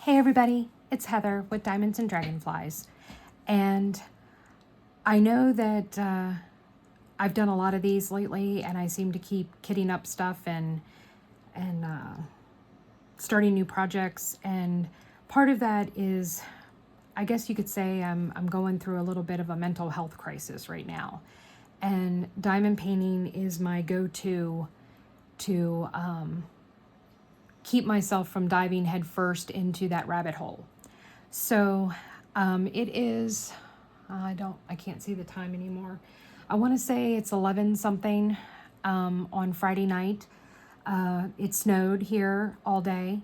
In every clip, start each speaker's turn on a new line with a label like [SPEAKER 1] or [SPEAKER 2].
[SPEAKER 1] Hey everybody, it's Heather with Diamonds and Dragonflies, and I know that I've done a lot of these lately, and I seem to keep kitting up stuff and starting new projects, and part of that is, I guess you could say, I'm going through a little bit of a mental health crisis right now, and diamond painting is my go-to to keep myself from diving headfirst into that rabbit hole. So it is, I can't see the time anymore. I want to say it's 11 something on Friday night. It snowed here all day,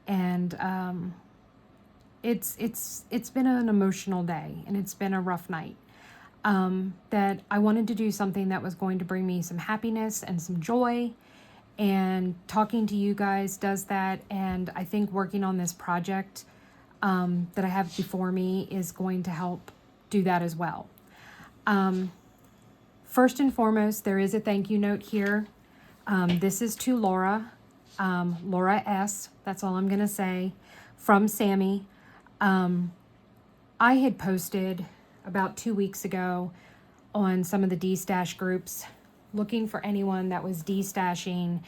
[SPEAKER 1] and it's been an emotional day, and it's been a rough night. That I wanted to do something that was going to bring me some happiness and some joy, and talking to you guys does that, and I think working on this project that I have before me is going to help do that as well. First and foremost, there is a thank you note here. This is to Laura, Laura S. That's all I'm going to say, from Sammy. I had posted about 2 weeks ago on some of the D-stash groups looking for anyone that was de-stashing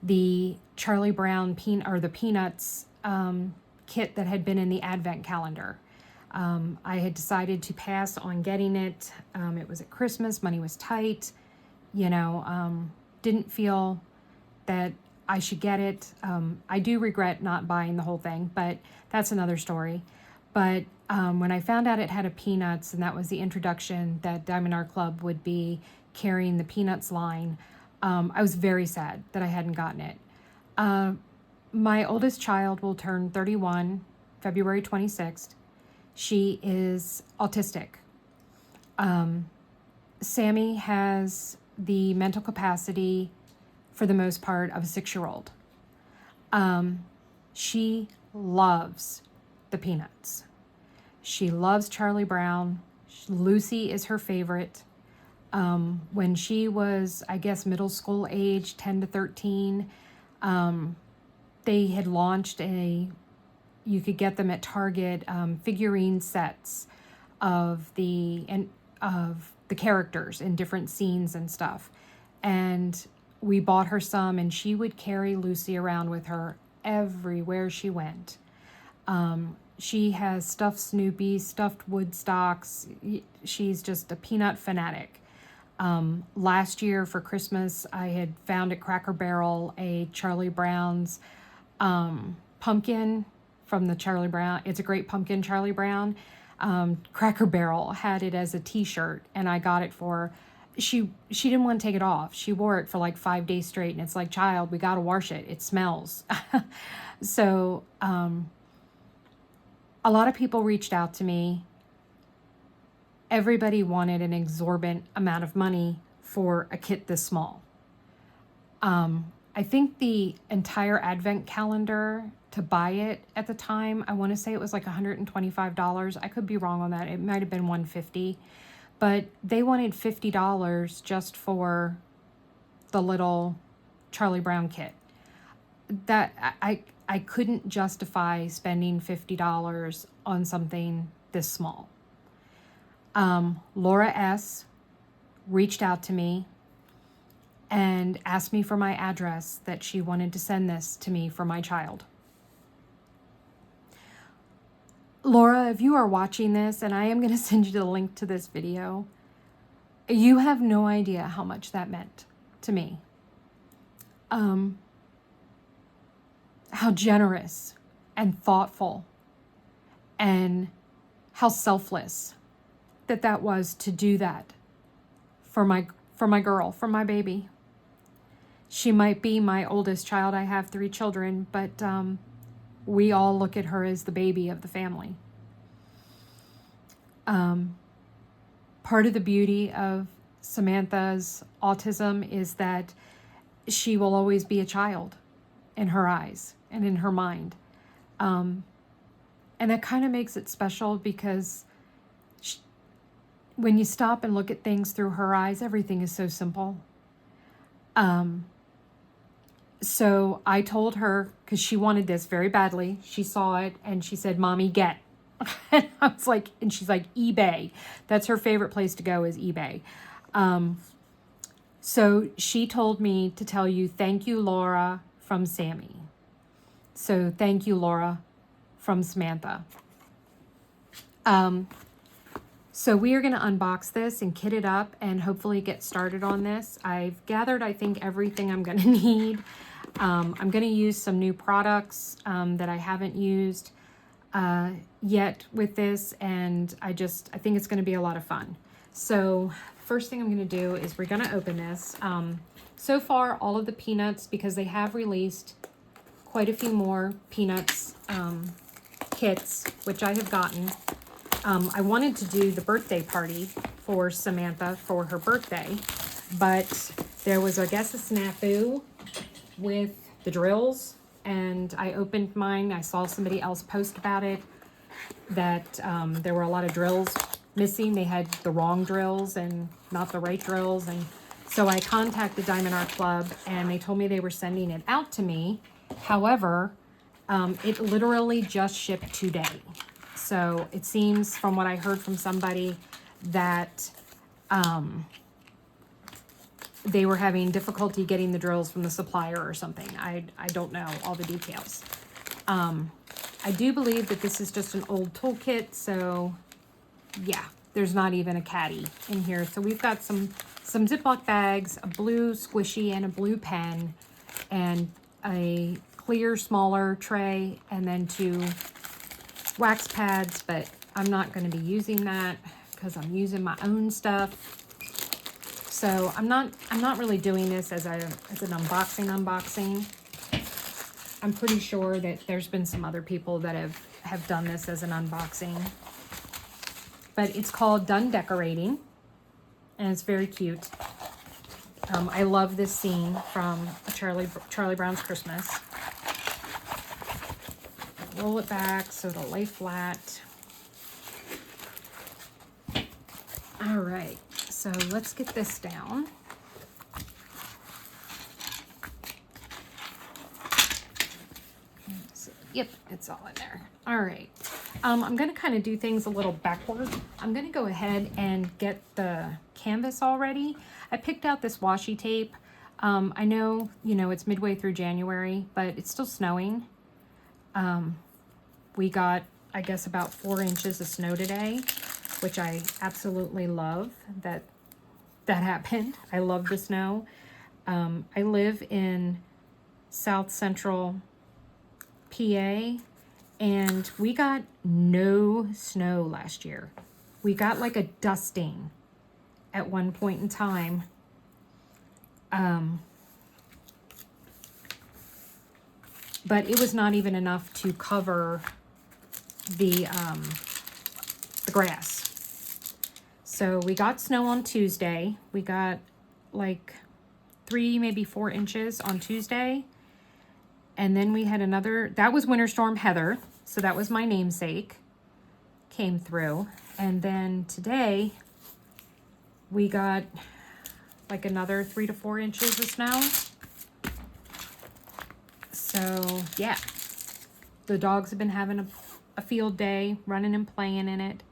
[SPEAKER 1] the Charlie Brown the Peanuts kit that had been in the advent calendar. I had decided to pass on getting it. It was at Christmas, money was tight, didn't feel that I should get it. I do regret not buying the whole thing, but that's another story. But when I found out it had a Peanuts, and that was the introduction that Diamond Art Club would be carrying the Peanuts line, I was very sad that I hadn't gotten it. My oldest child will turn 31 February 26th. She is autistic. Sammy has the mental capacity, for the most part, of a 6-year-old. She loves the Peanuts. She loves Charlie Brown. Lucy is her favorite. When she was, I guess, middle school age, 10 to 13, they had launched you could get them at Target, figurine sets of the characters in different scenes and stuff. And we bought her some, and she would carry Lucy around with her everywhere she went. She has stuffed Snoopy, stuffed Woodstocks. She's just a peanut fanatic. Last year for Christmas, I had found at Cracker Barrel a Charlie Brown's pumpkin from the Charlie Brown. It's a great pumpkin, Charlie Brown. Cracker Barrel had it as a t-shirt, and I got it for her. She didn't want to take it off. She wore it for like 5 days straight, and it's like, child, we got to wash it. It smells. So a lot of people reached out to me. Everybody wanted an exorbitant amount of money for a kit this small. I think the entire advent calendar, to buy it at the time, I want to say it was like $125. I could be wrong on that. It might have been $150, but they wanted $50 just for the little Charlie Brown kit. That I couldn't justify spending $50 on something this small. Laura S. reached out to me and asked me for my address, that she wanted to send this to me for my child. Laura, if you are watching this, and I am going to send you the link to this video, you have no idea how much that meant to me. How generous and thoughtful and how selfless that was to do that for my girl, for my baby. She might be my oldest child. I have 3 children, but we all look at her as the baby of the family. Part of the beauty of Samantha's autism is that she will always be a child in her eyes and in her mind. And that kind of makes it special, because when you stop and look at things through her eyes, everything is so simple. So I told her, because she wanted this very badly. She saw it and she said, Mommy, get. And I was like, and she's like, eBay. That's her favorite place to go, is eBay. So she told me to tell you, thank you, Laura, from Sammy. So thank you, Laura, from Samantha. So we are going to unbox this and kit it up and hopefully get started on this. I've gathered, I think, everything I'm going to need. I'm going to use some new products that I haven't used yet with this, and I think it's going to be a lot of fun. So first thing I'm going to do is we're going to open this. So far, all of the peanuts, because they have released quite a few more peanuts kits, which I have gotten. I wanted to do the birthday party for Samantha for her birthday, but there was, I guess, a snafu with the drills, and I opened mine. I saw somebody else post about it, that there were a lot of drills missing. They had the wrong drills and not the right drills, and so I contacted Diamond Art Club, and they told me they were sending it out to me. However, it literally just shipped today. So it seems, from what I heard from somebody, that they were having difficulty getting the drills from the supplier or something. I don't know all the details. I do believe that this is just an old toolkit, so yeah, there's not even a caddy in here. So we've got some Ziploc bags, a blue squishy and a blue pen, and a clear smaller tray, and then 2 wax pads, but I'm not going to be using that because I'm using my own stuff. So I'm not really doing this as an unboxing. I'm pretty sure that there's been some other people that have done this as an unboxing. But it's called Done Decorating, and it's very cute. I love this scene from Charlie Brown's Christmas. Roll it back so it'll lay flat. All right, so let's get this down. Yep, it's all in there. All right. I'm going to kind of do things a little backward. I'm going to go ahead and get the canvas all ready. I picked out this washi tape. I know, it's midway through January, but it's still snowing. We got, I guess, about 4 inches of snow today, which I absolutely love that happened. I love the snow. I live in South Central PA, and we got no snow last year. We got like a dusting at one point in time. But it was not even enough to cover the grass. So we got snow on Tuesday. We got like 3, maybe 4 inches on Tuesday. And then we had another, that was Winter Storm Heather. So that was my namesake, came through. And then today we got like another 3 to 4 inches of snow. So yeah, the dogs have been having a field day, running and playing in it.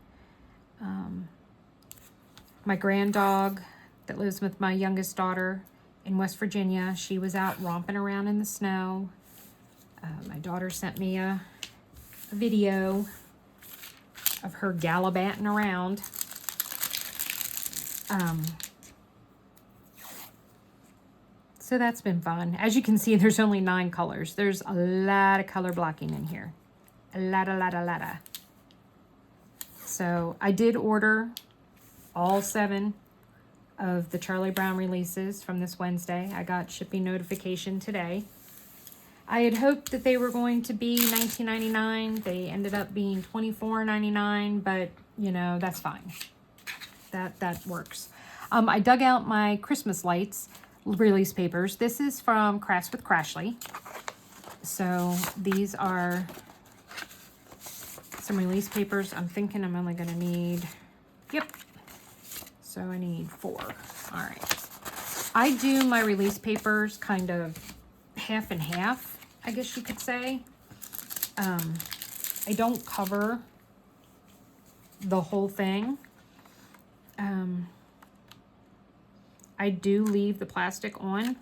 [SPEAKER 1] My grand dog that lives with my youngest daughter in West Virginia, she was out romping around in the snow. My daughter sent me a video of her gallivanting around. So that's been fun. As you can see, there's only 9 colors. There's a lot of color blocking in here. A lot. So I did order all 7 of the Charlie Brown releases from this Wednesday. I got shipping notification today. I had hoped that they were going to be $19.99. They ended up being $24.99, but that's fine. That works. I dug out my Christmas lights release papers. This is from Crafts with CRASHLEY. So these are some release papers. I'm thinking I'm only going to need, so I need 4. All right. I do my release papers kind of half and half, I guess you could say. I don't cover the whole thing. I do leave the plastic on.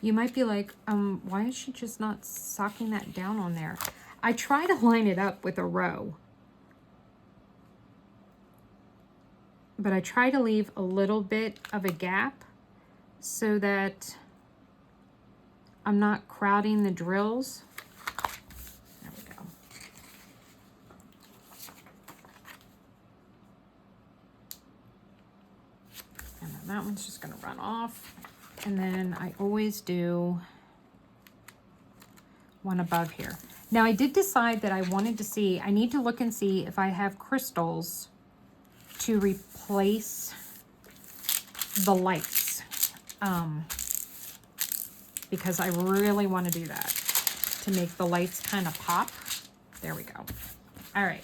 [SPEAKER 1] You might be like, why is she just not socking that down on there? I try to line it up with a row, but I try to leave a little bit of a gap so that I'm not crowding the drills. There we go. And then that one's just gonna run off. And then I always do one above here. Now I did decide that I wanted to see, I need to look and see if I have crystals to replace the lights. Because I really want to do that to make the lights kind of pop. There we go. All right.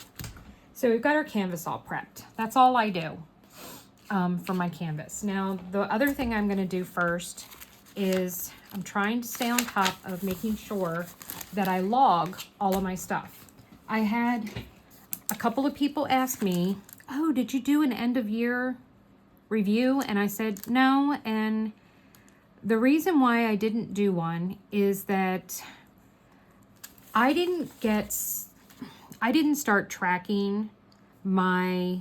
[SPEAKER 1] So we've got our canvas all prepped. That's all I do for my canvas. Now, the other thing I'm going to do first is I'm trying to stay on top of making sure that I log all of my stuff. I had a couple of people ask me, oh, did you do an end of year review? And I said, no. And the reason why I didn't do one is that I didn't start tracking my,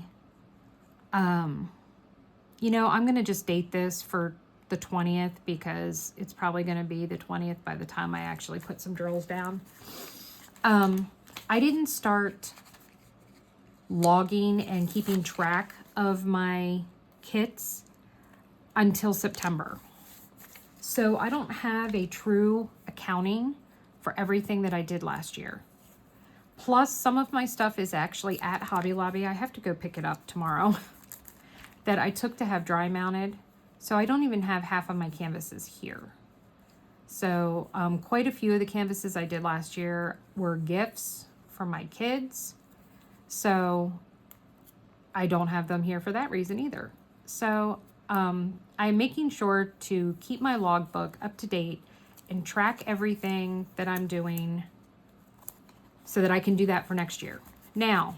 [SPEAKER 1] you know, I'm going to just date this for the 20th because it's probably going to be the 20th by the time I actually put some drills down. I didn't start logging and keeping track of my kits until September. So I don't have a true accounting for everything that I did last year. Plus, some of my stuff is actually at Hobby Lobby. I have to go pick it up tomorrow that I took to have dry mounted. So I don't even have half of my canvases here. So quite a few of the canvases I did last year were gifts from my kids. So I don't have them here for that reason either. So I'm making sure to keep my logbook up to date and track everything that I'm doing so that I can do that for next year. Now,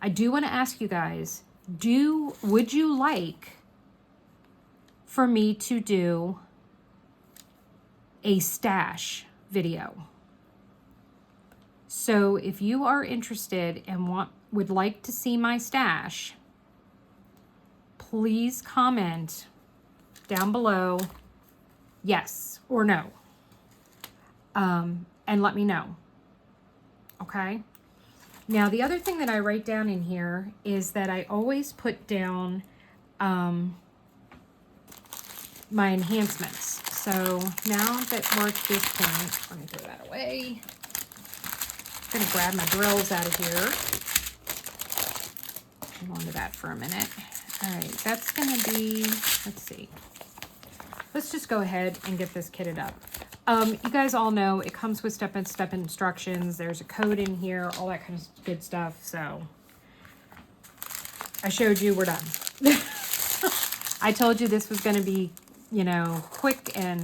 [SPEAKER 1] I do want to ask you guys, would you like for me to do a stash video? So if you are interested and would like to see my stash, please comment down below yes or no, and let me know. Okay. Now, the other thing that I write down in here is that I always put down my enhancements. So now that we're at this point, let me throw that away. I'm gonna grab my drills out of here. Hold on to that for a minute. All right, that's gonna be, let's see. Let's just go ahead and get this kitted up. You guys all know it comes with step-by-step instructions. There's a code in here, all that kind of good stuff. So I showed you, we're done. I told you this was going to be, you know, quick and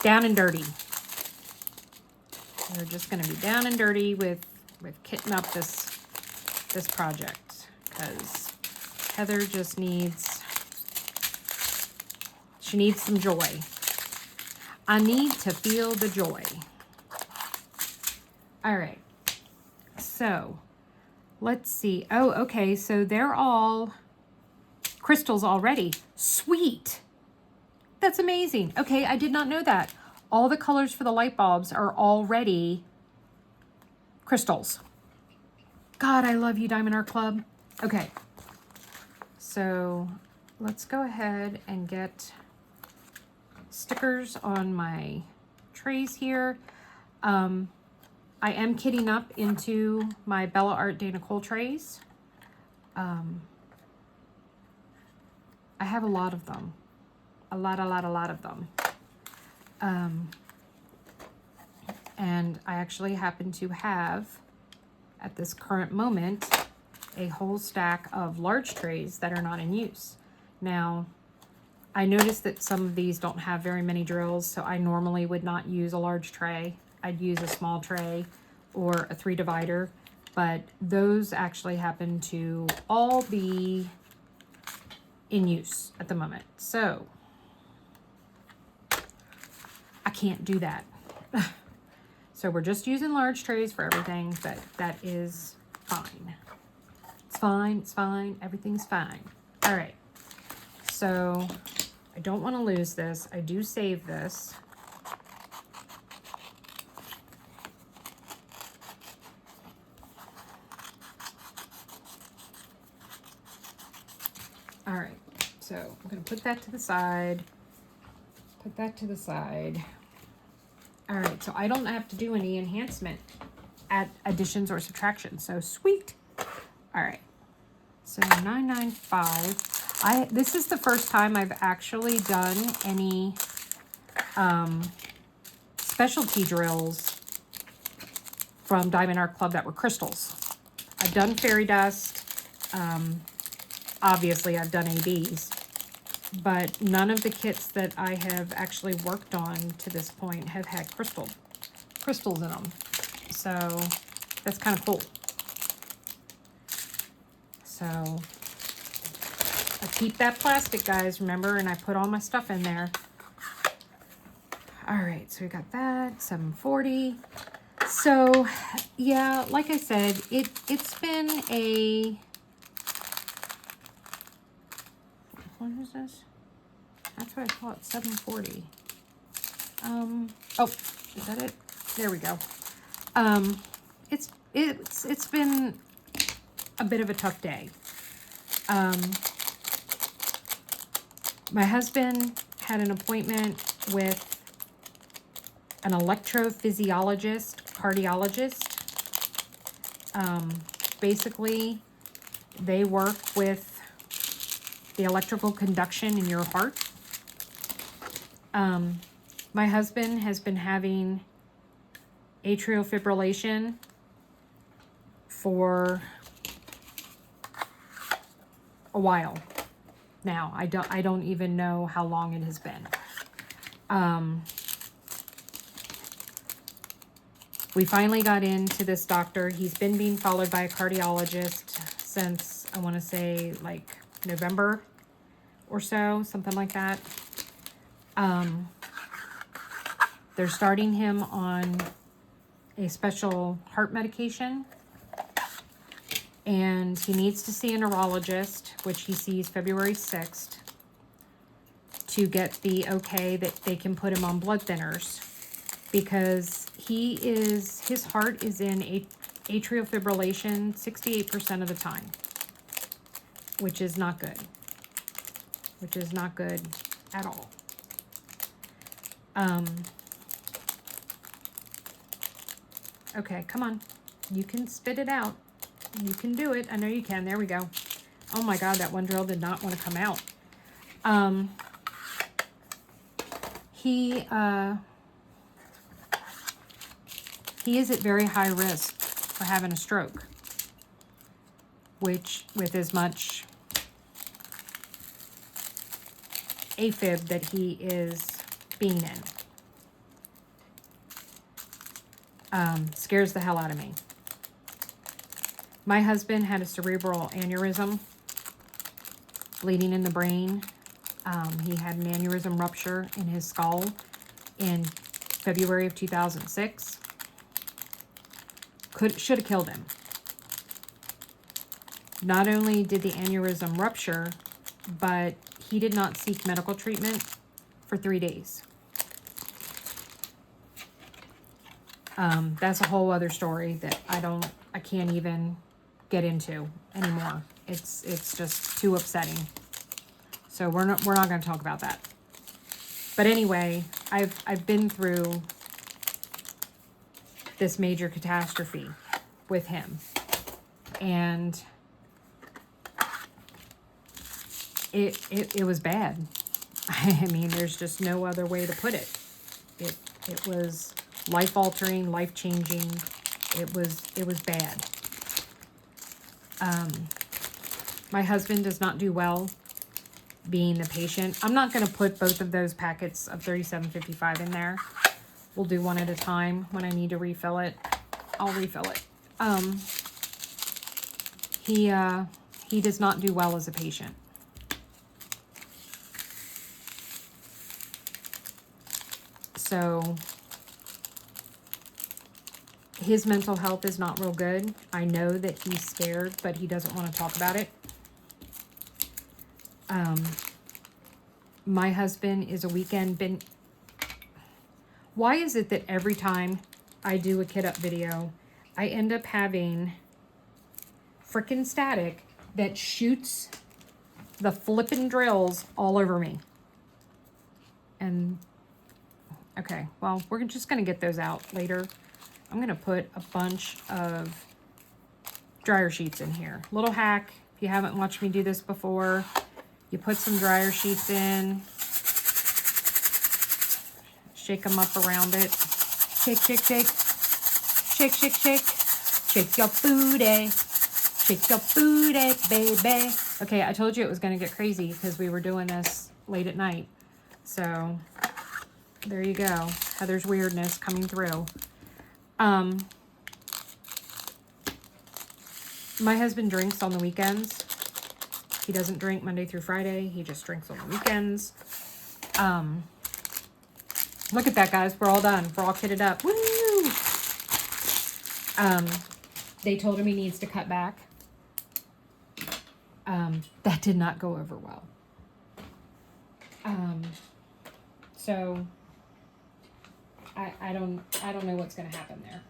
[SPEAKER 1] down and dirty. We're just going to be down and dirty with kitting up this project because Heather just needs some joy. I need to feel the joy. All right. So let's see. Oh, okay. So they're all crystals already. Sweet. That's amazing. Okay. I did not know that. All the colors for the light bulbs are already crystals. God, I love you, Diamond Art Club. Okay. So let's go ahead and get stickers on my trays here. I am kitting up into my Bella Art NICOLE trays. I have a lot of them. A lot of them. And I actually happen to have, at this current moment, a whole stack of large trays that are not in use. Now, I noticed that some of these don't have very many drills, so I normally would not use a large tray. I'd use a small tray or a 3 divider, but those actually happen to all be in use at the moment. So I can't do that. So we're just using large trays for everything, but that is fine. It's fine, it's fine, everything's fine. All right, so I don't want to lose this. I do save this. All right, so I'm going to put that to the side. Put that to the side. All right, so I don't have to do any enhancement at additions or subtractions. So sweet. All right, so 995. This is the first time I've actually done any specialty drills from Diamond Art Club that were crystals. I've done fairy dust. Obviously, I've done ABs. But none of the kits that I have actually worked on to this point have had crystals in them. So that's kind of cool. So I keep that plastic, guys, remember, and I put all my stuff in there. All right, so we got that, 740. So yeah, like I said, it's been a... What is this? That's what I thought, 740. Oh, is that it? There we go. It's been a bit of a tough day. My husband had an appointment with an electrophysiologist, cardiologist. Basically, they work with the electrical conduction in your heart. My husband has been having atrial fibrillation for a while now. I don't even know how long it has been. We finally got into this doctor. He's been being followed by a cardiologist since, I want to say, like November or so, something like that. They're starting him on a special heart medication, and he needs to see a neurologist, which he sees February 6th, to get the okay that they can put him on blood thinners, because his heart is in atrial fibrillation 68% of the time, which is not good. Which is not good at all. Okay, come on. You can spit it out. You can do it. I know you can. There we go. Oh my God, that one drill did not want to come out. He is at very high risk for having a stroke, which with as much AFib that he is being in, scares the hell out of me. My husband had a cerebral aneurysm, bleeding in the brain. He had an aneurysm rupture in his skull in February of 2006. Should have killed him. Not only did the aneurysm rupture, but he did not seek medical treatment for 3 days. That's a whole other story that I can't even get into anymore. It's just too upsetting. So we're not going to talk about that. But anyway, I've been through this major catastrophe with him, and it was bad. I mean, there's just no other way to put it. It was life-altering, life-changing. It was bad. My husband does not do well being the patient. I'm not going to put both of those packets of 37.55 in there. We'll do one at a time. When I need to refill it, I'll refill it. He does not do well as a patient. So his mental health is not real good. I know that he's scared, but he doesn't want to talk about it. My husband is a weekend bin. Why is it that every time I do a kid up video, I end up having frickin' static that shoots the flippin' drills all over me? And okay, well, we're just going to get those out later. I'm going to put a bunch of dryer sheets in here. Little hack, if you haven't watched me do this before, you put some dryer sheets in, shake them up around it. Shake, shake, shake. Shake, shake, shake. Shake your booty. Shake your booty, baby. Okay, I told you it was going to get crazy because we were doing this late at night. So there you go. Heather's weirdness coming through. My husband drinks on the weekends. He doesn't drink Monday through Friday. He just drinks on the weekends. Look at that, guys. We're all done. We're all kitted up. Woo! They told him he needs to cut back. That did not go over well. So I don't know what's going to happen there.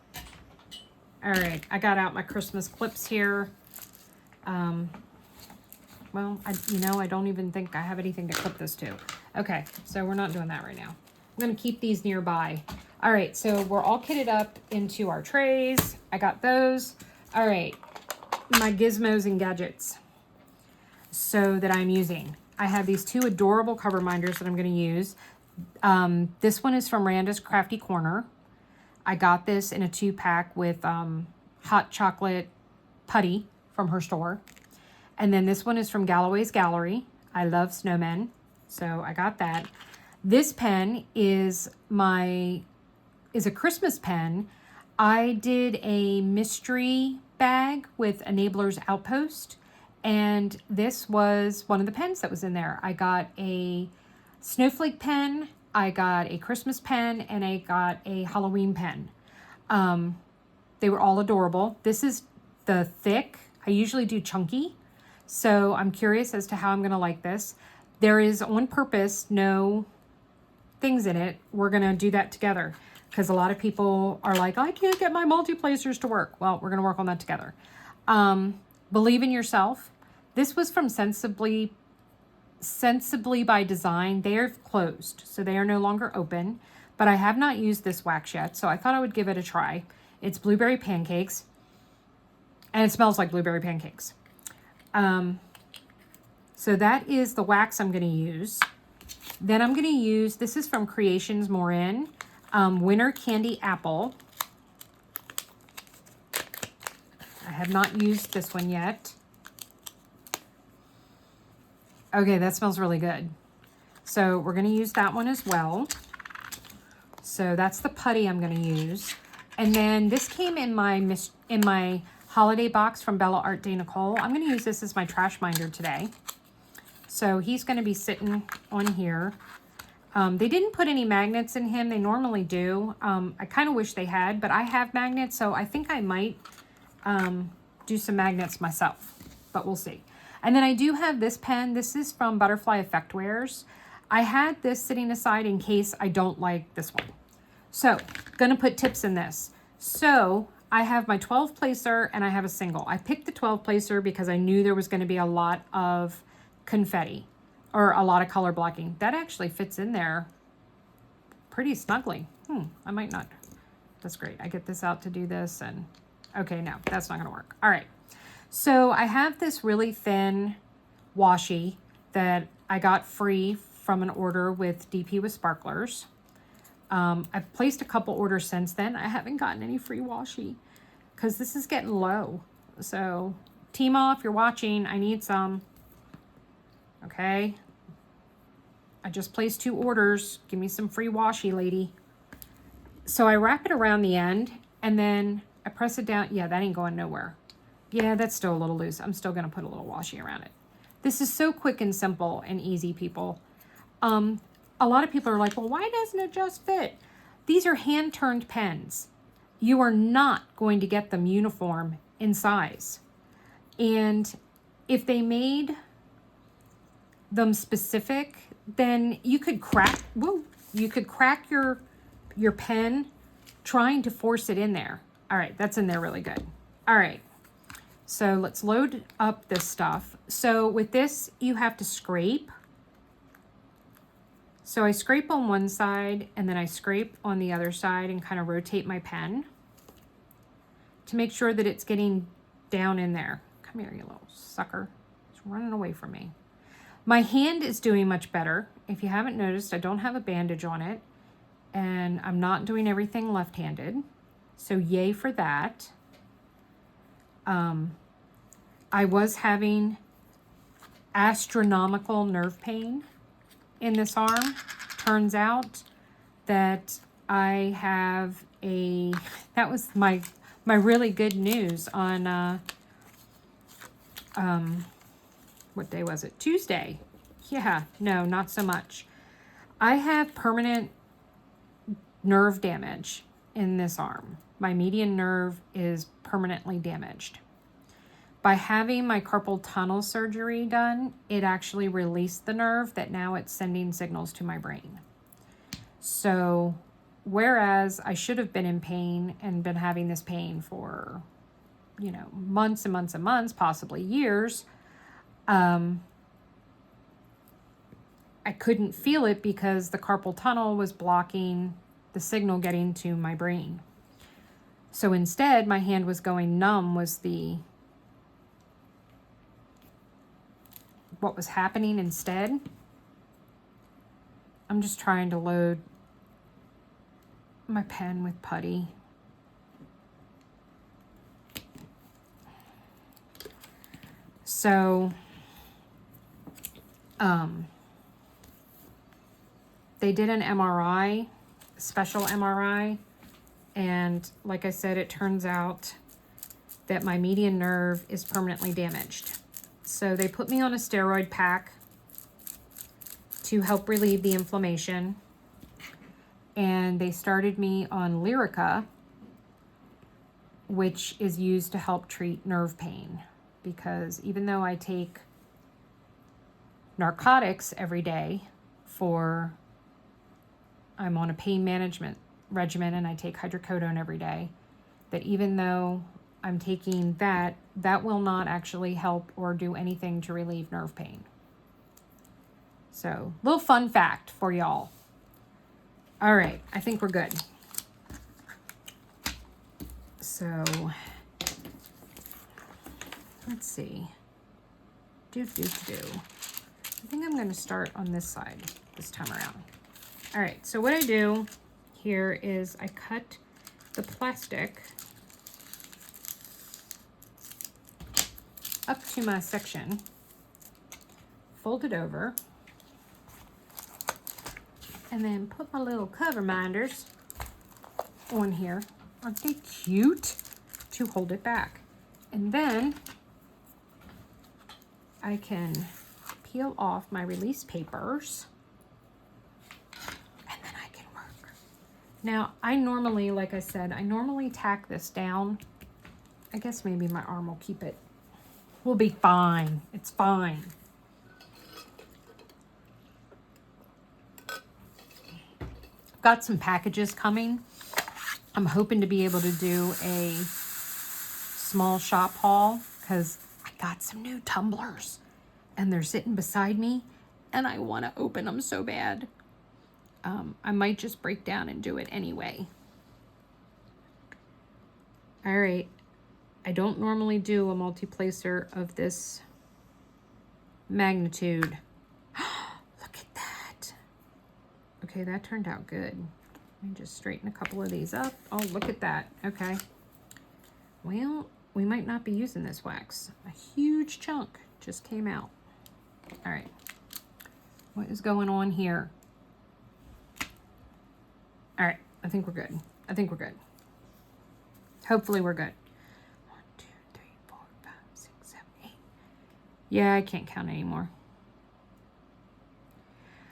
[SPEAKER 1] All right, I got out my Christmas clips here. Well, I don't even think I have anything to clip this to. Okay, so we're not doing that right now. I'm going to keep these nearby. All right, so we're all kitted up into our trays. I got those. All right, my gizmos and gadgets so that I'm using. I have these two adorable cover minders that I'm going to use. This one is from Randa's Crafty Corner. I got this in a 2-pack with hot chocolate putty from her store. And then this one is from Galloway's Gallery. I love snowmen, so I got that. This pen is a Christmas pen. I did a mystery bag with Enabler's Outpost, and this was one of the pens that was in there. I got a snowflake pen, I got a Christmas pen, and I got a Halloween pen. They were all adorable. This is the thick. I usually do chunky, so I'm curious as to how I'm going to like this. There is on purpose no things in it. We're going to do that together because a lot of people are like, I can't get my multi-placers to work. Well, we're going to work on that together. Believe in yourself. This was from Sensibly by Design. They are closed, so they are no longer open, but I have not used this wax yet, so I thought I would give it a try. It's blueberry pancakes, and it smells like blueberry pancakes. So that is the wax I'm going to use. Then I'm going to use, this is from Creations MORIN, Winter Candy Apple. I have not used this one yet. Okay, that smells really good. So we're going to use that one as well. So that's the putty I'm going to use. And then this came in my holiday box from Bella Art de Nicole. I'm going to use this as my trash minder today. So he's going to be sitting on here. They didn't put any magnets in him. They normally do. I kind of wish they had, but I have magnets, so I think I might do some magnets myself, but we'll see. And then I do have this pen. This is from Butterfly Effect Wares. I had this sitting aside in case I don't like this one. So, gonna put tips in this. So, I have my 12 placer and I have a single. I picked the 12 placer because I knew there was gonna be a lot of confetti or a lot of color blocking. That actually fits in there pretty snugly. I might not. That's great. I get this out to do this and okay, no, that's not gonna work. All right. So I have this really thin washi that I got free from an order with DP with Sparklers. I've placed a couple orders since then. I haven't gotten any free washi because this is getting low. So Timo, if you're watching, I need some. Okay, I just placed 2 orders. Give me some free washi, lady. So I wrap it around the end and then I press it down. Yeah, that ain't going nowhere. Yeah, that's still a little loose. I'm still going to put a little washi around it. This is so quick and simple and easy, people. A lot of people are like, well, why doesn't it just fit? These are hand-turned pens. You are not going to get them uniform in size. And if they made them specific, then you could crack, you could crack your pen trying to force it in there. All right, that's in there really good. All right, so let's load up this stuff. So with this, you have to scrape. So I scrape on one side and then I scrape on the other side and kind of rotate my pen to make sure that it's getting down in there. Come here, you little sucker. It's running away from me. My hand is doing much better. If you haven't noticed, I don't have a bandage on it and I'm not doing everything left-handed. So yay for that. I was having astronomical nerve pain in this arm. Turns out that I have that was my really good news on, what day was it? Tuesday. Yeah, no, not so much. I have permanent nerve damage in this arm. My median nerve is permanently damaged. By having my carpal tunnel surgery done, it actually released the nerve that now it's sending signals to my brain. So, whereas I should have been in pain and been having this pain for, you know, months and months and months, possibly years, I couldn't feel it because the carpal tunnel was blocking the signal getting to my brain. So instead, my hand was going numb was what was happening instead. I'm just trying to load my pen with Putty. So, they did an MRI, special MRI, and like I said, it turns out that my median nerve is permanently damaged. So they put me on a steroid pack to help relieve the inflammation, and they started me on Lyrica, which is used to help treat nerve pain, because even though I take narcotics every day I'm on a pain management regimen and I take hydrocodone every day, that even though I'm taking that will not actually help or do anything to relieve nerve pain. So, little fun fact for y'all. All right, I think we're good. So, let's see. I think I'm going to start on this side this time around. All right, so what I do here is I cut the plastic up to my section, fold it over, and then put my little cover minders on here. Aren't they cute? To hold it back. And then I can peel off my release papers. And then I can work. Now, I normally, like I said, I normally tack this down. I guess maybe my arm will keep it. We'll be fine. It's fine. Got some packages coming. I'm hoping to be able to do a small shop haul because I got some new tumblers and they're sitting beside me and I want to open them so bad. I might just break down and do it anyway. All right. I don't normally do a multi-placer of this magnitude. Look at that. Okay, that turned out good. Let me just straighten a couple of these up. Oh, look at that. Okay. Well, we might not be using this wax. A huge chunk just came out. All right. What is going on here? All right, I think we're good. I think we're good. Hopefully we're good. 1, 2, 3, 4, 5, 6, 7, 8. Yeah, I can't count anymore.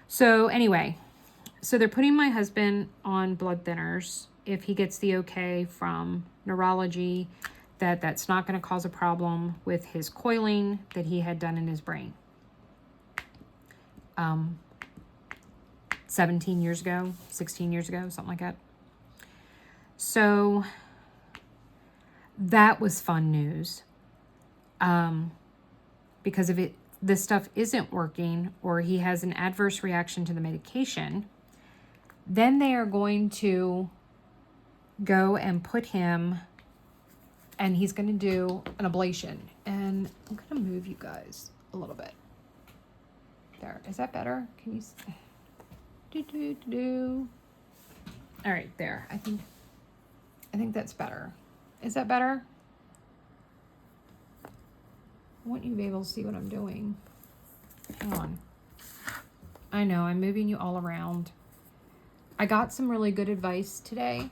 [SPEAKER 1] So anyway, so they're putting my husband on blood thinners if he gets the okay from neurology that that's not going to cause a problem with his coiling that he had done in his brain. 17 years ago, 16 years ago, something like that. So that was fun news. Because if this stuff isn't working or he has an adverse reaction to the medication, then they are going to go and put him, and he's going to do an ablation. And I'm going to move you guys a little bit. There. Is that better? Can you see? All right, there. I think that's better. Is that better? I want you to be able to see what I'm doing. Hang on. I know, I'm moving you all around. I got some really good advice today.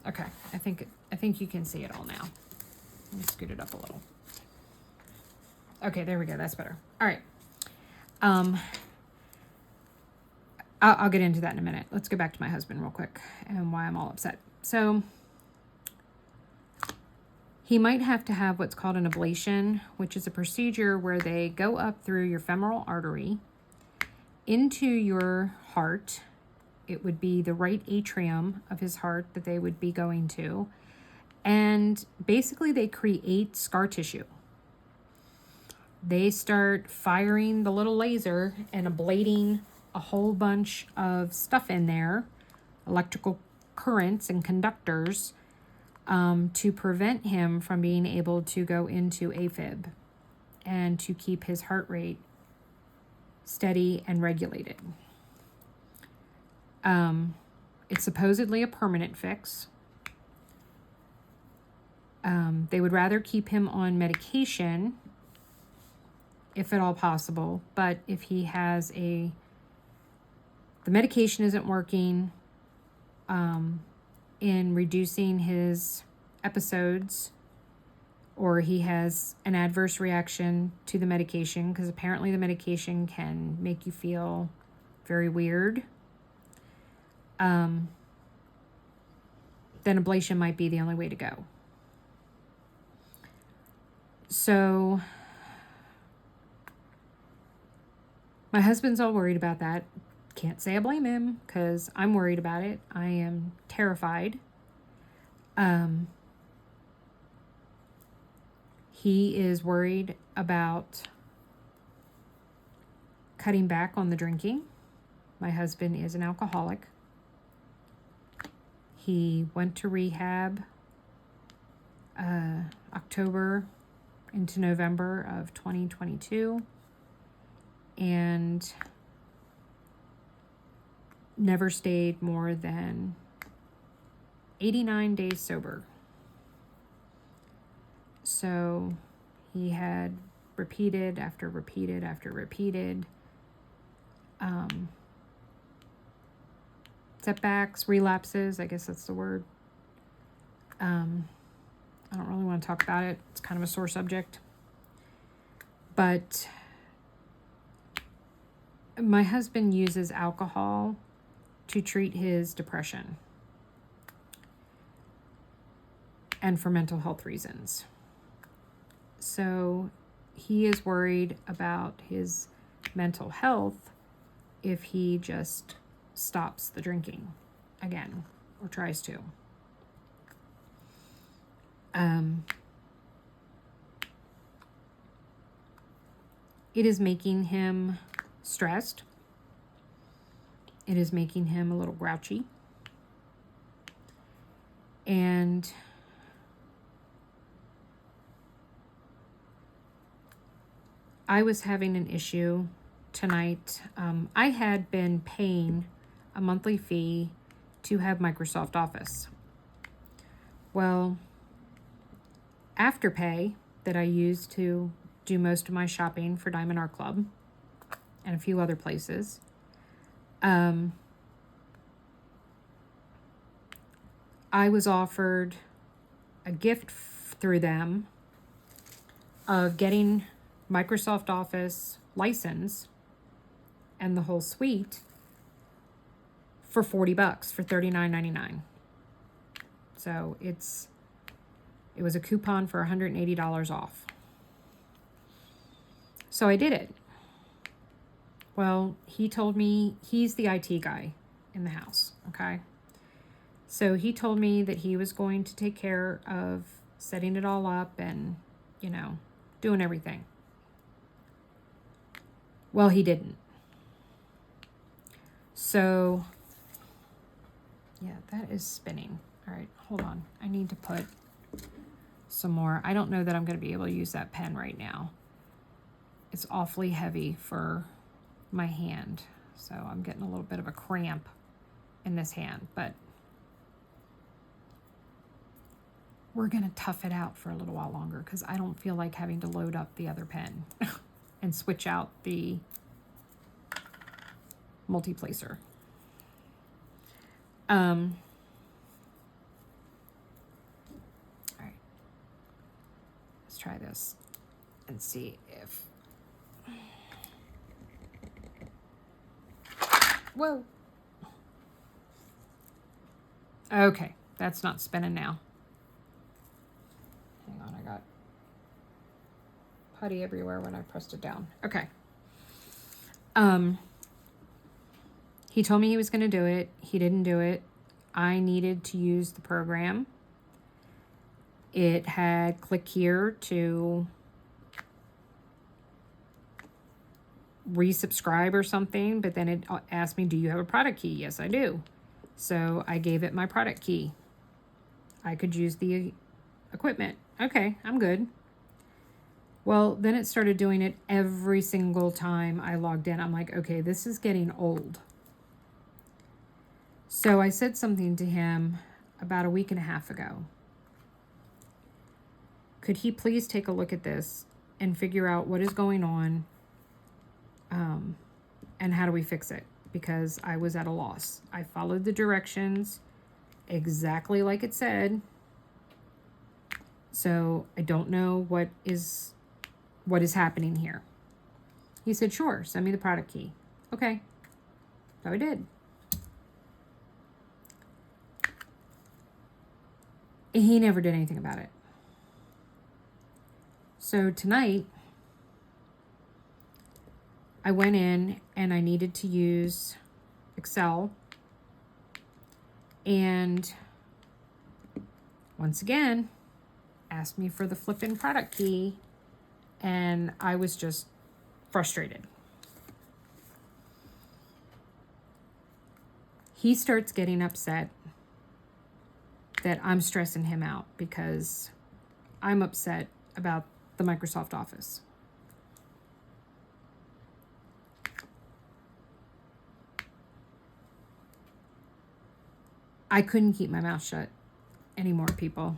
[SPEAKER 1] Okay, I think you can see it all now. Let me scoot it up a little. Okay, there we go. That's better. All right. I'll get into that in a minute. Let's go back to my husband real quick and why I'm all upset. So he might have to have what's called an ablation, which is a procedure where they go up through your femoral artery into your heart. It would be the right atrium of his heart that they would be going to. And basically they create scar tissue. They start firing the little laser and ablating a whole bunch of stuff in there, electrical currents and conductors, to prevent him from being able to go into AFib and to keep his heart rate steady and regulated. It's supposedly a permanent fix. They would rather keep him on medication if at all possible, but if he has the medication isn't working in reducing his episodes, or he has an adverse reaction to the medication, because apparently the medication can make you feel very weird, then ablation might be the only way to go. So my husband's all worried about that. Can't say I blame him, because I'm worried about it. I am terrified. He is worried about cutting back on the drinking. My husband is an alcoholic. He went to rehab October into November of 2022 and never stayed more than 89 days sober. So he had repeated after repeated after repeated setbacks, relapses, I guess that's the word. I don't really want to talk about it. It's kind of a sore subject. But my husband uses alcohol to treat his depression and for mental health reasons. So he is worried about his mental health if he just stops the drinking again or tries to. It is making him stressed. It is making him a little grouchy. And I was having an issue tonight. I had been paying a monthly fee to have Microsoft Office. Well, Afterpay that I use to do most of my shopping for Diamond Art Club and a few other places. I was offered a gift through them of getting Microsoft Office license and the whole suite for $40, for $39.99. So it was a coupon for $180 off. So I did it. Well, he told me he's the IT guy in the house, okay? So he told me that he was going to take care of setting it all up and, you know, doing everything. Well, he didn't. So, yeah, that is spinning. All right, hold on. I need to put some more. I don't know that I'm going to be able to use that pen right now. It's awfully heavy for my hand. So I'm getting a little bit of a cramp in this hand, but we're going to tough it out for a little while longer because I don't feel like having to load up the other pen and switch out the multi-placer. All right. Let's try this and see if... Whoa. Okay, that's not spinning now. Hang on, I got putty everywhere when I pressed it down. Okay. He told me he was going to do it. He didn't do it. I needed to use the program. It had click here to resubscribe or something, but then it asked me, do you have a product key? Yes, I do. So I gave it my product key. I could use the equipment. Okay, I'm good. Well, then it started doing it every single time I logged in. I'm like, okay, this is getting old. So I said something to him about a week and a half ago. Could he please take a look at this and figure out what is going on, and how do we fix it? Because I was at a loss. I followed the directions exactly like it said. So I don't know what is happening here. He said, sure, send me the product key. Okay, so I did. He never did anything about it. So tonight, I went in and I needed to use Excel. And once again, asked me for the flippin' product key. And I was just frustrated. He starts getting upset that I'm stressing him out because I'm upset about the Microsoft Office. I couldn't keep my mouth shut anymore, people.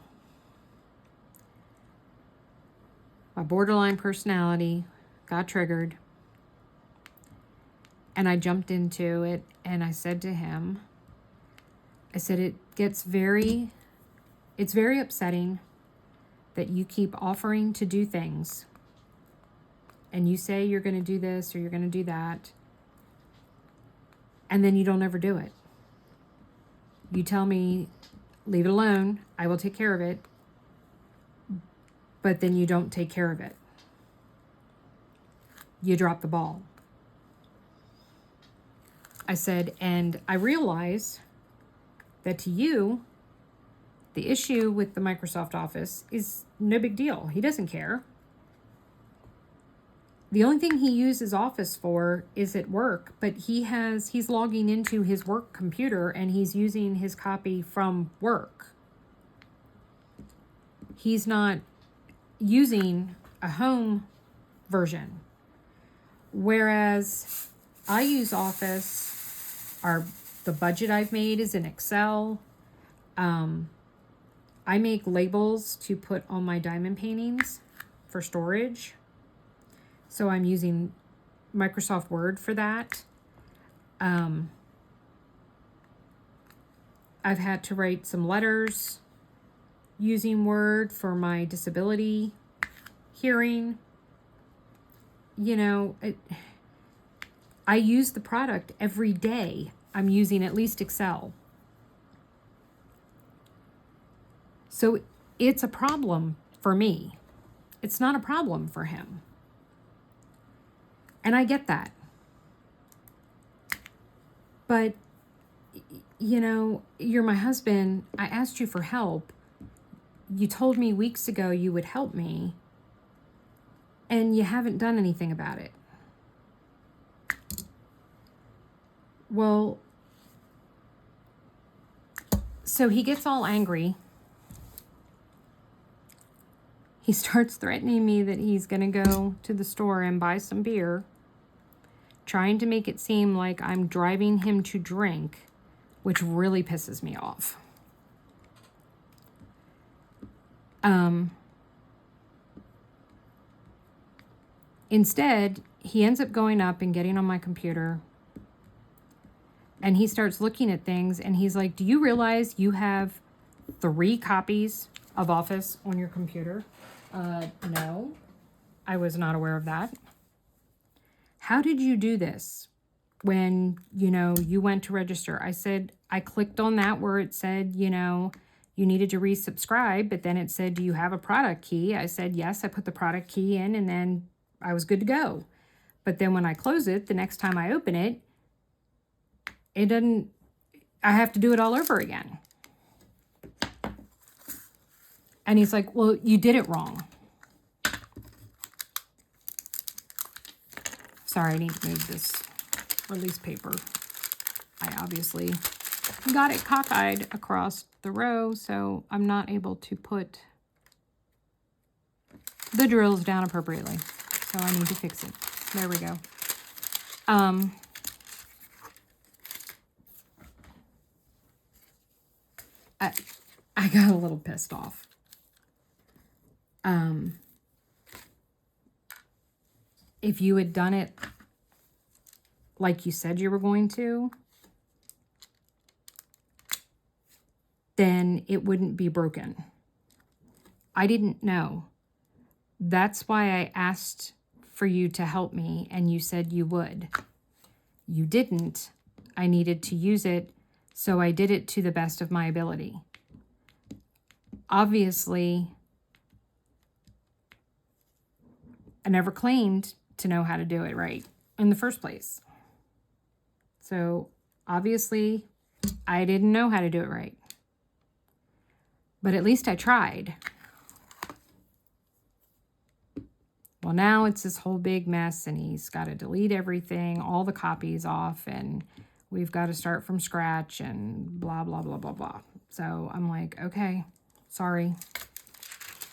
[SPEAKER 1] My borderline personality got triggered. And I jumped into it and I said to him, I said, it's very upsetting that you keep offering to do things and you say you're going to do this or you're going to do that, and then you don't ever do it. You tell me, leave it alone, I will take care of it, but then you don't take care of it. You drop the ball. I said, and I realize that to you, the issue with the Microsoft Office is no big deal. He doesn't care. The only thing he uses Office for is at work, but he's logging into his work computer and he's using his copy from work. He's not using a home version. Whereas I use Office, the budget I've made is in Excel. I make labels to put on my diamond paintings for storage. So I'm using Microsoft Word for that. I've had to write some letters using Word for my disability hearing. You know, I use the product every day. I'm using at least Excel. So it's a problem for me. It's not a problem for him. And I get that. But, you know, you're my husband. I asked you for help. You told me weeks ago you would help me. And you haven't done anything about it. Well, so he gets all angry. He starts threatening me that he's going to go to the store and buy some beer, trying to make it seem like I'm driving him to drink, which really pisses me off. Instead, he ends up going up and getting on my computer, and he starts looking at things, and he's like, do you realize you have 3 copies of Office on your computer? No, I was not aware of that. How did you do this when, you know, you went to register? I said, I clicked on that where it said, you know, you needed to resubscribe, but then it said, do you have a product key? I said, yes, I put the product key in, and then I was good to go. But then when I close it, the next time I open it, it doesn't, I have to do it all over again. And he's like, well, you did it wrong. Sorry, I need to move this release paper. I obviously got it cockeyed across the row, so I'm not able to put the drills down appropriately. So I need to fix it. There we go. I got a little pissed off. If you had done it like you said you were going to, then it wouldn't be broken. I didn't know. That's why I asked for you to help me, and you said you would. You didn't. I needed to use it, so I did it to the best of my ability. Obviously, I never claimed to know how to do it right in the first place. So obviously, I didn't know how to do it right. But at least I tried. Well, now it's this whole big mess, and he's got to delete everything, all the copies off, and we've got to start from scratch, and blah, blah, blah, blah, blah. So I'm like, okay, sorry.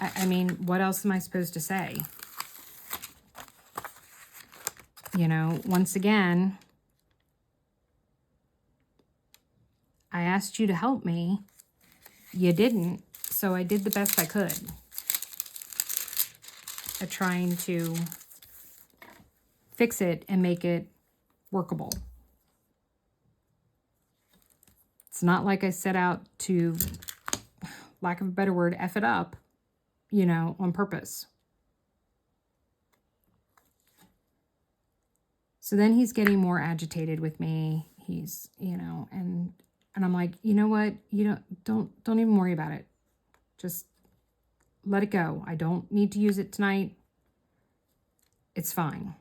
[SPEAKER 1] I mean, what else am I supposed to say? You know, once again, I asked you to help me. You didn't, so I did the best I could at trying to fix it and make it workable. It's not like I set out to, lack of a better word, F it up, you know, on purpose. So then he's getting more agitated with me. He's, you know, and I'm like, you know what? You don't even worry about it. Just let it go. I don't need to use it tonight. It's fine.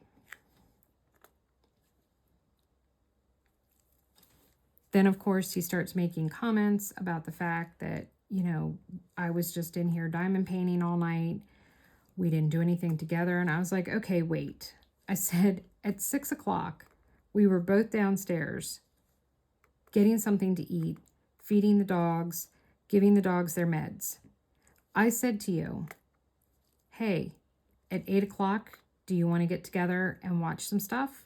[SPEAKER 1] Then, of course, he starts making comments about the fact that, you know, I was just in here diamond painting all night. We didn't do anything together. And I was like, okay, wait. I said, at 6 o'clock, we were both downstairs getting something to eat, feeding the dogs, giving the dogs their meds. I said to you, hey, at 8 o'clock, do you want to get together and watch some stuff?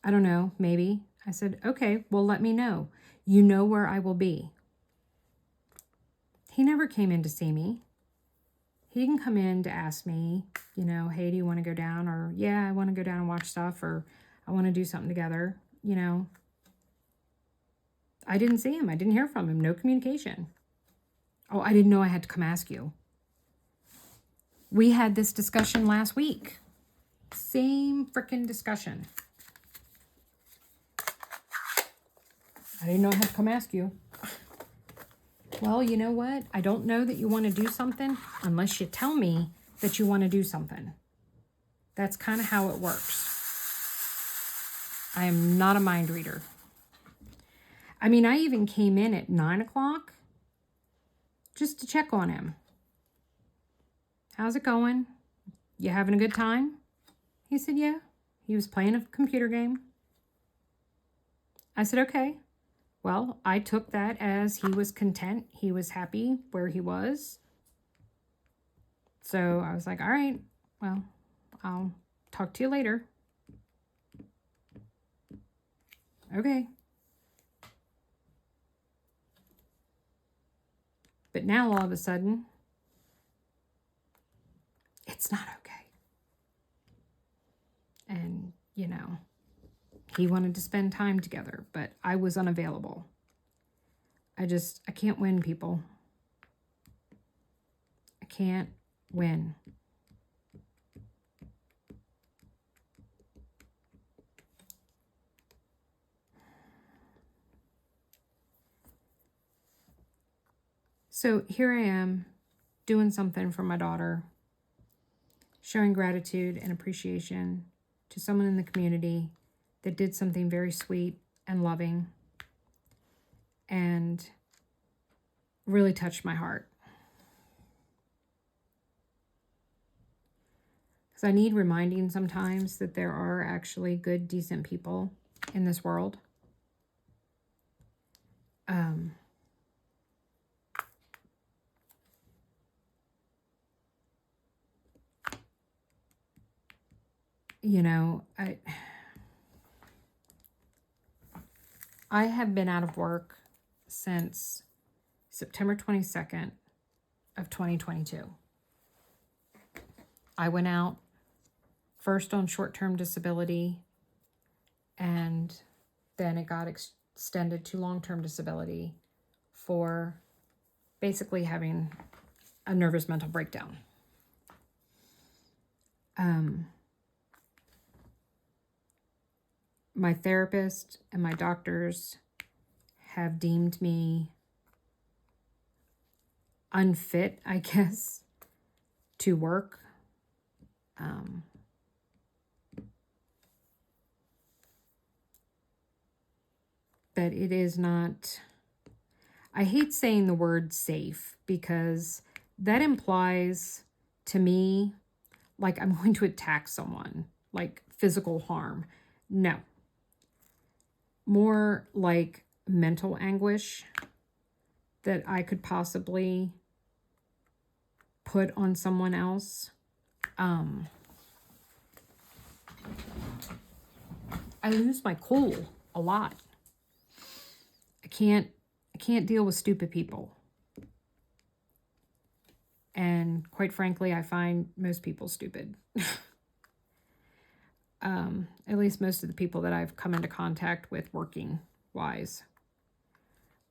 [SPEAKER 1] I don't know, maybe. I said, okay, well, let me know. You know where I will be. He never came in to see me. He can come in to ask me, you know, hey, do you want to go down? Or, yeah, I want to go down and watch stuff. Or, I want to do something together, you know. I didn't see him. I didn't hear from him. No communication. Oh, I didn't know I had to come ask you. We had this discussion last week. Same freaking discussion. I didn't know I had to come ask you. Well, you know what? I don't know that you want to do something unless you tell me that you want to do something. That's kind of how it works. I am not a mind reader. I mean, I even came in at 9 o'clock just to check on him. How's it going? You having a good time? He said, yeah. He was playing a computer game. I said, okay. Well, I took that as he was content. He was happy where he was. So I was like, all right, well, I'll talk to you later. Okay. But now all of a sudden, it's not okay. And, you know, he wanted to spend time together, but I was unavailable. I can't win, people. I can't win. So here I am doing something for my daughter, showing gratitude and appreciation to someone in the community that did something very sweet and loving and really touched my heart. Because I need reminding sometimes that there are actually good, decent people in this world. You know, I have been out of work since September 22nd of 2022. I went out first on short-term disability, and then it got extended to long-term disability for basically having a nervous mental breakdown. My therapist and my doctors have deemed me unfit, I guess, to work. But it is not, I hate saying the word safe because that implies to me like I'm going to attack someone, like physical harm. No. More like mental anguish that I could possibly put on someone else. I lose my cool a lot. I can't deal with stupid people. And quite frankly, I find most people stupid. At least most of the people that I've come into contact with working wise.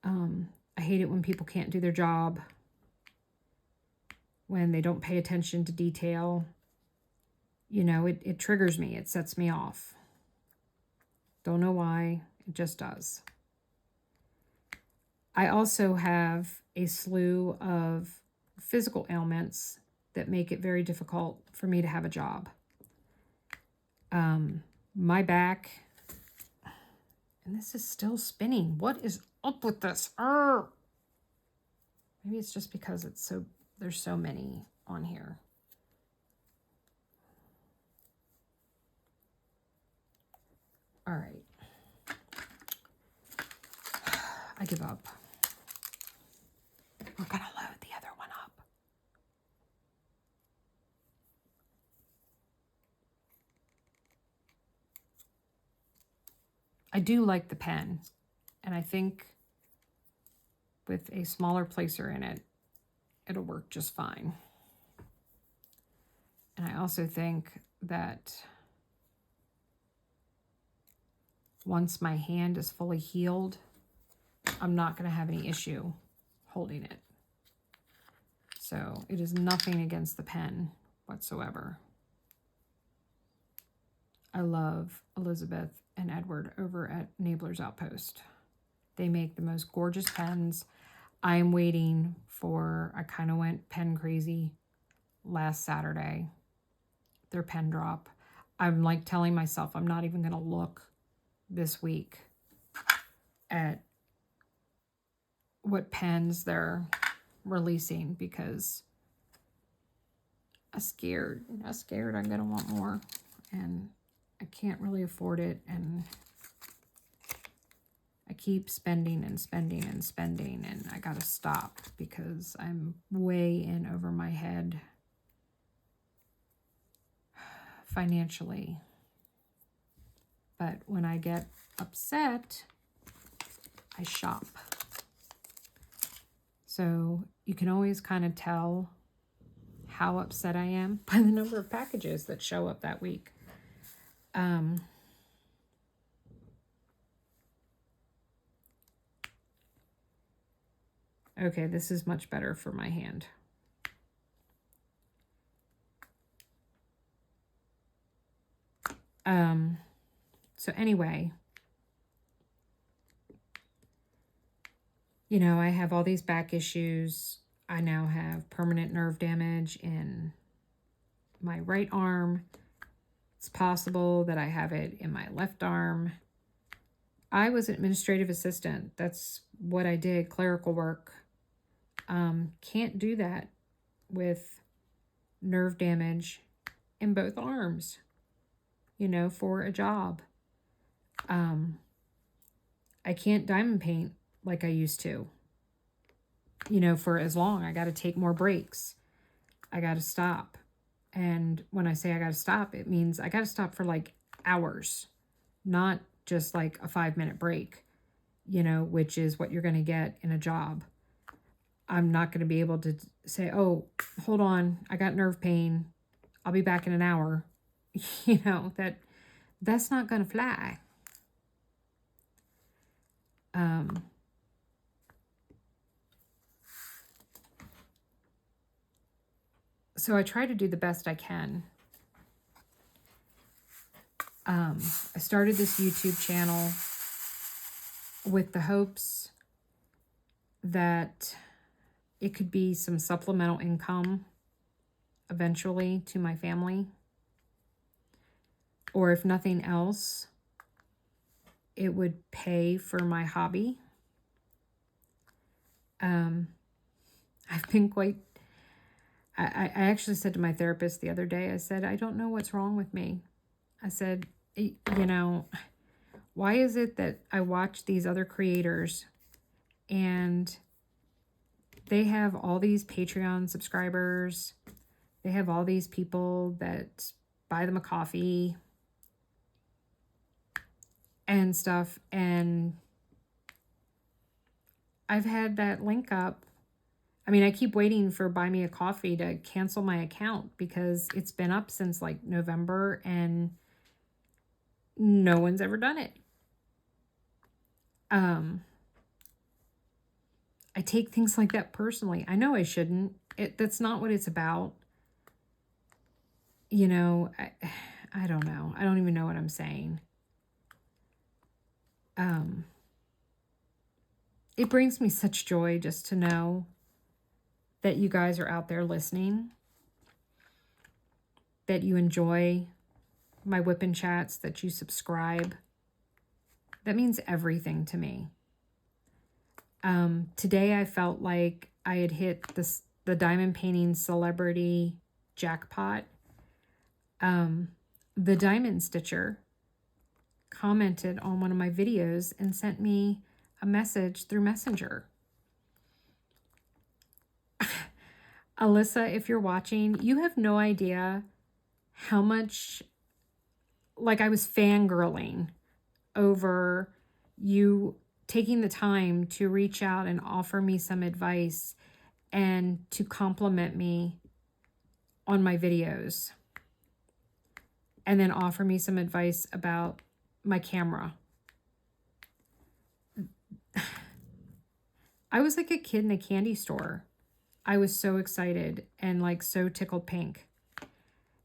[SPEAKER 1] I hate it when people can't do their job, when they don't pay attention to detail. You know, it triggers me. It sets me off. Don't know why. It just does. I also have a slew of physical ailments that make it very difficult for me to have a job. My back, and this is still spinning. What is up with this? Maybe it's just because there's so many on here. All right. I give up. We're going to load the other one up. I do like the pen, and I think with a smaller placer in it, it'll work just fine. also think that once my hand is fully healed, I'm not going to have any issue holding it. So it is nothing against the pen whatsoever. I love Elizabeth and Edward over at Nabler's Outpost. They make the most gorgeous pens. I'm waiting for, I kind of went pen crazy last Saturday, their pen drop. I'm like telling myself I'm not even going to look this week at what pens they're releasing because I'm scared I'm going to want more, and I can't really afford it, and I keep spending and spending and spending, and I got to stop because I'm way in over my head financially. But when I get upset, I shop. So you can always kind of tell how upset I am by the number of packages that show up that week. Okay, this is much better for my hand. So anyway, you know, I have all these back issues. I now have permanent nerve damage in my right arm. It's possible that I have it in my left arm. I was an administrative assistant. That's what I did, clerical work. Can't do that with nerve damage in both arms, you know, for a job. I can't diamond paint like I used to, you know, for as long. I got to take more breaks. I got to stop. And when I say I got to stop, it means I got to stop for like hours, not just like a 5-minute break, you know, which is what you're going to get in a job. I'm not going to be able to say, oh, hold on, I got nerve pain, I'll be back in an hour. You know, that's not going to fly. So I try to do the best I can. I started this YouTube channel with the hopes that it could be some supplemental income eventually to my family. Or if nothing else, it would pay for my hobby. I've been quite... I actually said to my therapist the other day, I said, I don't know what's wrong with me. I said, you know, why is it that I watch these other creators and they have all these Patreon subscribers, they have all these people that buy them a coffee and stuff, and I've had that link up. I mean, I keep waiting for Buy Me a Coffee to cancel my account because it's been up since like November and no one's ever done it. I take things like that personally. I know I shouldn't. That's not what it's about. You know, I don't know. I don't even know what I'm saying. It brings me such joy just to know that you guys are out there listening, that you enjoy my whippin' chats, that you subscribe. That means everything to me. Today I felt like I had hit the diamond painting celebrity jackpot. The diamond stitcher commented on one of my videos and sent me a message through Messenger. Alyssa, if you're watching, you have no idea how much, like, I was fangirling over you taking the time to reach out and offer me some advice and to compliment me on my videos. and then offer me some advice about my camera. I was like a kid in a candy store. I was so excited and like so tickled pink.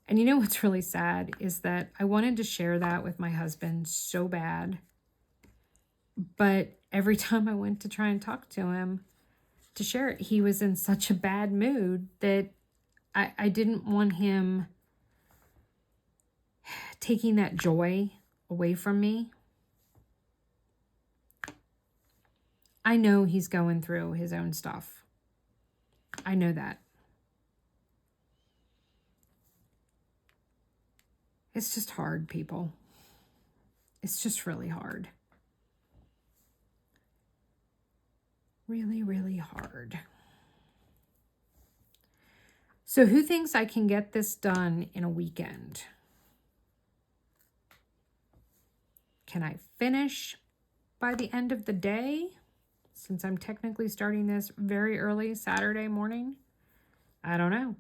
[SPEAKER 1] And you know what's really sad is that I wanted to share that with my husband so bad. But every time I went to try and talk to him to share it, he was in such a bad mood that I didn't want him taking that joy away from me. I know he's going through his own stuff. I know that. It's just hard, people. It's just really hard. Really, really hard. So who thinks I can get this done in a weekend? Can I finish by the end of the day? Since I'm technically starting this very early Saturday morning? I don't know.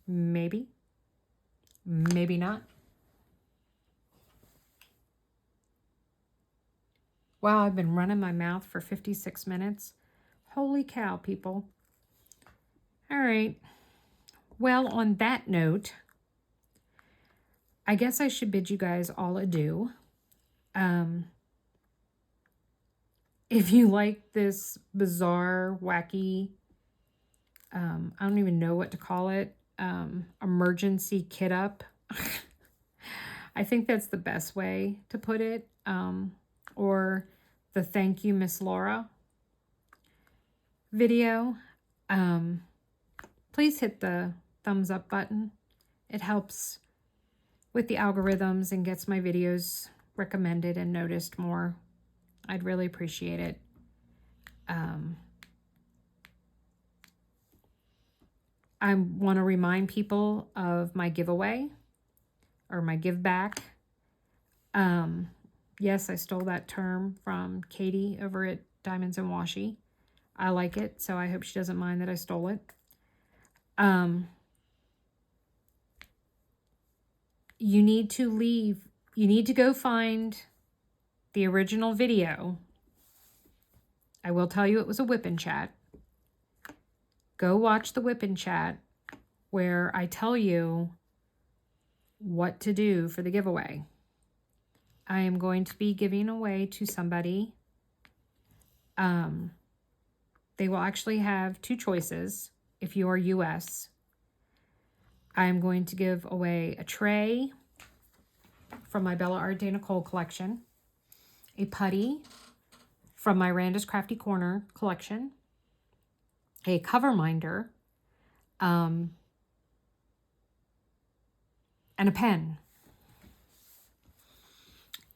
[SPEAKER 1] Maybe. Maybe not. Wow, I've been running my mouth for 56 minutes. Holy cow, people. All right. Well, on that note, I guess I should bid you guys all adieu. If you like this bizarre, wacky, I don't even know what to call it, emergency kit up, I think that's the best way to put it, or the Thank You, Miss Laura video, please hit the thumbs up button. It helps with the algorithms and gets my videos recommended and noticed more. I'd really appreciate it. I want to remind people of my giveaway or my give back. Yes, I stole that term from Caddy over at Diamonds and Washi. I like it, so I hope she doesn't mind that I stole it. You need to go find the original video. I will tell you it was a whip and chat. Go watch the whip and chat where I tell you what to do for the giveaway. I am going to be giving away to somebody. They will actually have two choices if you are US. I am going to give away a tray from my Bella Art de NICOLE collection, a putty from my Randa's Crafty Corner collection, a cover minder, and a pen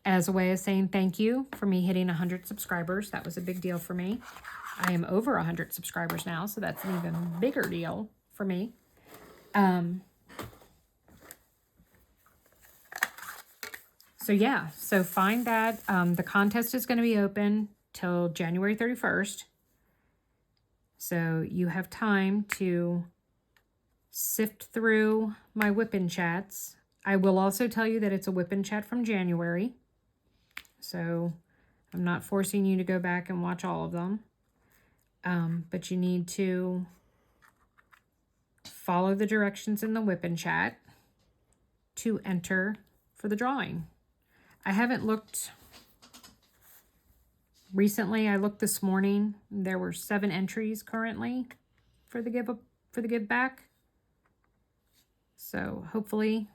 [SPEAKER 1] as a way of saying thank you for me hitting 100 subscribers. That was a big deal for me. I am over 100 subscribers now, so that's an even bigger deal for me. So yeah, so find that. The contest is going to be open till January 31st. So you have time to sift through my whip-in chats. I will also tell you that it's a whip-in chat from January. So I'm not forcing you to go back and watch all of them. But you need to follow the directions in the whip-in chat to enter for the drawing. I haven't looked recently. I looked this morning. There were 7 entries currently for the give back. So hopefully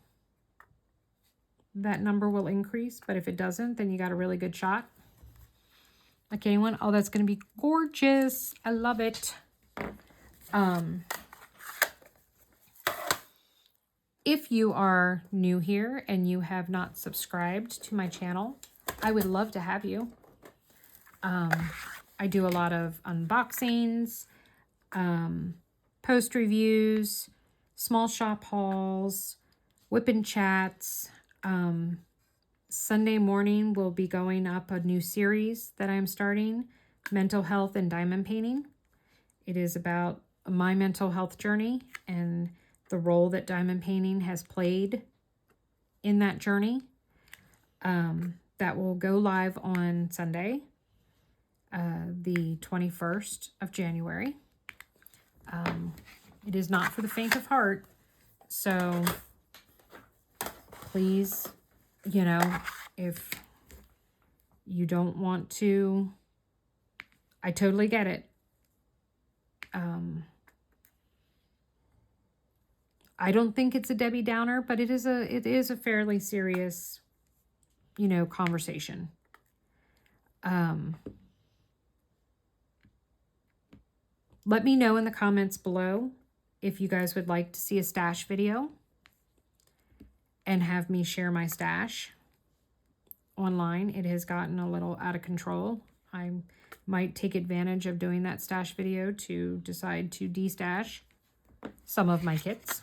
[SPEAKER 1] that number will increase, but if it doesn't, then you got a really good shot. Like anyone, oh, that's going to be gorgeous. I love it. If you are new here and you have not subscribed to my channel, I would love to have you. I do a lot of unboxings, post reviews, small shop hauls, whip-in chats. Sunday morning we'll be going up a new series that I'm starting, Mental Health and Diamond Painting. It is about my mental health journey and the role that diamond painting has played in that journey. That will go live on Sunday, the 21st of January. It is not for the faint of heart, so please, you know, if you don't want to, I totally get it. I don't think it's a Debbie Downer, but it is a fairly serious, you know, conversation. Let me know in the comments below if you guys would like to see a stash video and have me share my stash online. It has gotten a little out of control. I might take advantage of doing that stash video to decide to destash some of my kits.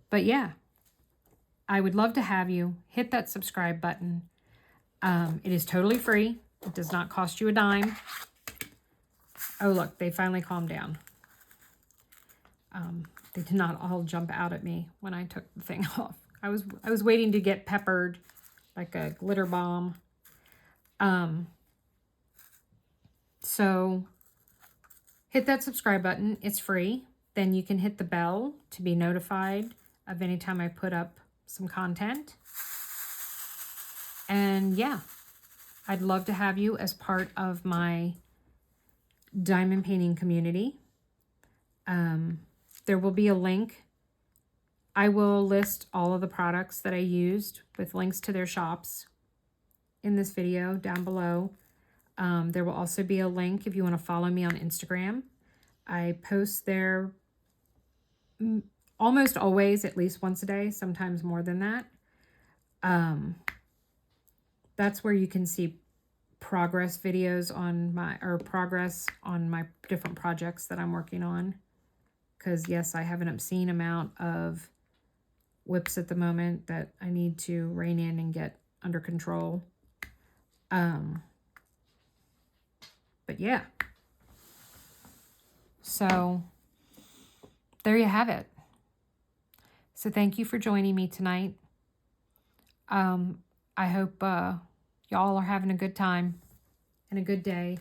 [SPEAKER 1] But yeah, I would love to have you hit that subscribe button. It is totally free. It does not cost you a dime. Oh, look, they finally calmed down. They did not all jump out at me when I took the thing off. I was waiting to get peppered like a glitter bomb. So hit that subscribe button. It's free. Then you can hit the bell to be notified of any time I put up some content. And yeah, I'd love to have you as part of my diamond painting community. There will be a link. I will list all of the products that I used with links to their shops in this video down below. There will also be a link if you want to follow me on Instagram. I post there almost always, at least once a day, sometimes more than that. That's where you can see progress videos on my, or progress on my different projects that I'm working on. Because yes, I have an obscene amount of whips at the moment that I need to rein in and get under control. But yeah. So there you have it. So thank you for joining me tonight. I hope y'all are having a good time and a good day.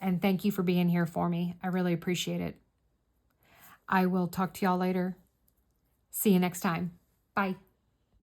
[SPEAKER 1] And thank you for being here for me. I really appreciate it. I will talk to y'all later. See you next time. Bye.